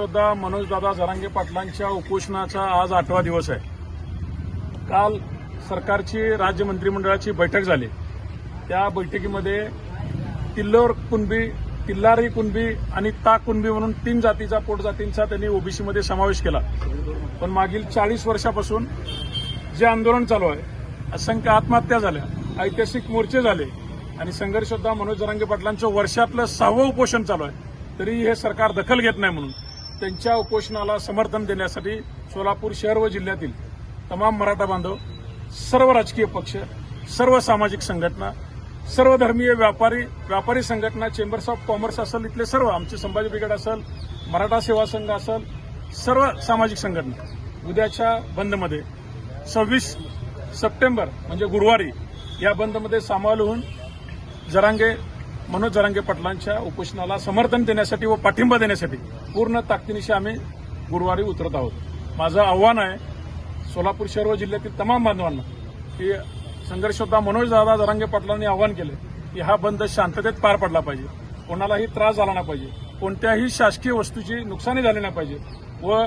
सुद्धा मनोजदादा जरांगे पाटलांच्या उपोषणाचा आज 8वा दिवस आहे. काल सरकारची राज्य मंत्रिमंडळाची बैठक झाली. त्या बैठकीमध्ये तिल्लारी कुणबी आणि ता कुणबी म्हणून 3 जातीचा पोटजातींचा त्यांनी ओबीसीमध्ये समावेश केला. पण मागील 40 वर्षापासून जे आंदोलन चालू आहे, असंख्य आत्महत्या झाल्या, ऐतिहासिक मोर्चे झाले आणि संघर्ष सुद्धा मनोज जरांगे पाटलांचं वर्षातलं 6वं उपोषण चालू आहे, तरी हे सरकार दखल घेत नाही. म्हणून त्यांच्या उपोषणाला समर्थन देण्यासाठी सोलापूर शहर व जिल्ह्यातील तमाम मराठा बांधव, सर्व राजकीय पक्ष, सर्व सामाजिक संघटना, सर्व धर्मीय व्यापारी संघटना, चेंबर्स ऑफ कॉमर्स असेल, इथले सर्व आमचे संभाजी ब्रिगेड असेल, मराठा सेवा संघ असेल, सर्व सामाजिक संघटना उद्याच्या बंदमध्ये 26 सप्टेंबर म्हणजे गुरुवारी या बंदमध्ये सामील होऊन मनोज जरांगे पाटलांच्या उपोषणाला समर्थन देण्यासाठी व पाठिंबा देण्यासाठी पूर्ण ताकदीनिशी आम्ही गुरुवारी उतरत आहोत. माझं आव्हान आहे सोलापूर शहर व जिल्ह्यातील तमाम बांधवांना की संघर्षयोद्धा मनोजदादा जरांगे पाटलांनी आवाहन केलं की हा बंद शांततेत पार पडला पाहिजे, कोणालाही त्रास झाला नाही पाहिजे, कोणत्याही शासकीय वस्तूची नुकसानी झाली नाही पाहिजे व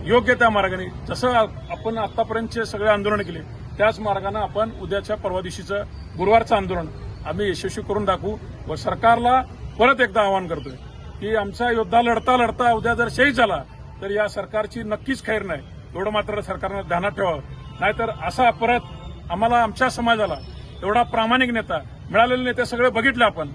योग्य त्या मार्गाने जसं आपण आतापर्यंतचे सगळे आंदोलन केले त्याच मार्गाने आपण उद्याच्या परवा दिवशीचं गुरुवारचं आंदोलन आम्ही यशस्वी करून दाखवू. व सरकारला परत एकदा आवाहन करतोय की आमचा योद्धा लढता लढता उद्या जर शहीद झाला तर या सरकारची नक्कीच खैर नाही, एवढं मात्र सरकारनं ध्यानात ठेवावं. नाहीतर असा परत आम्हाला आमच्या समाजाला एवढा प्रामाणिक नेता मिळालेले नेते सगळे बघितले आपण,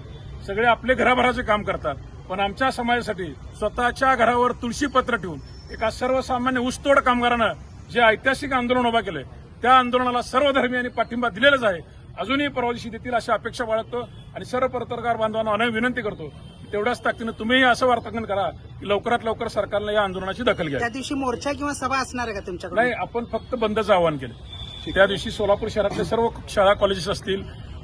सगळे आपले घराभराचे काम करतात, पण आमच्या समाजासाठी स्वतःच्या घरावर तुळशीपत्र ठेवून एका सर्वसामान्य ऊसतोड कामगारानं जे ऐतिहासिक आंदोलन उभा केलंय त्या आंदोलनाला सर्व धर्मीयांनी पाठिंबा दिलेलाच आहे. अजूनही परवा दिवशी देतील अशी अपेक्षा बाळगतो आणि सर्व पत्रकार बांधवांना अनेक विनंती करतो की तेवढ्याच ताकदीनं तुम्हीही असं वार्तांकन करा की लवकरात लवकर सरकारनं या आंदोलनाची दखल घ्या. त्या दिवशी मोर्चा किंवा सभा असणार आहे का तुमच्याकडे? नाही, आपण फक्त बंदचं आवाहन केलं. त्या दिवशी सोलापूर शहरातले सर्व शाळा कॉलेजेस असतील,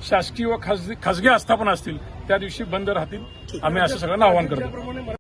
शासकीय व खासगी आस्थापना असतील, त्या दिवशी बंद राहतील. आम्ही असं सगळ्यांना आवाहन करतो.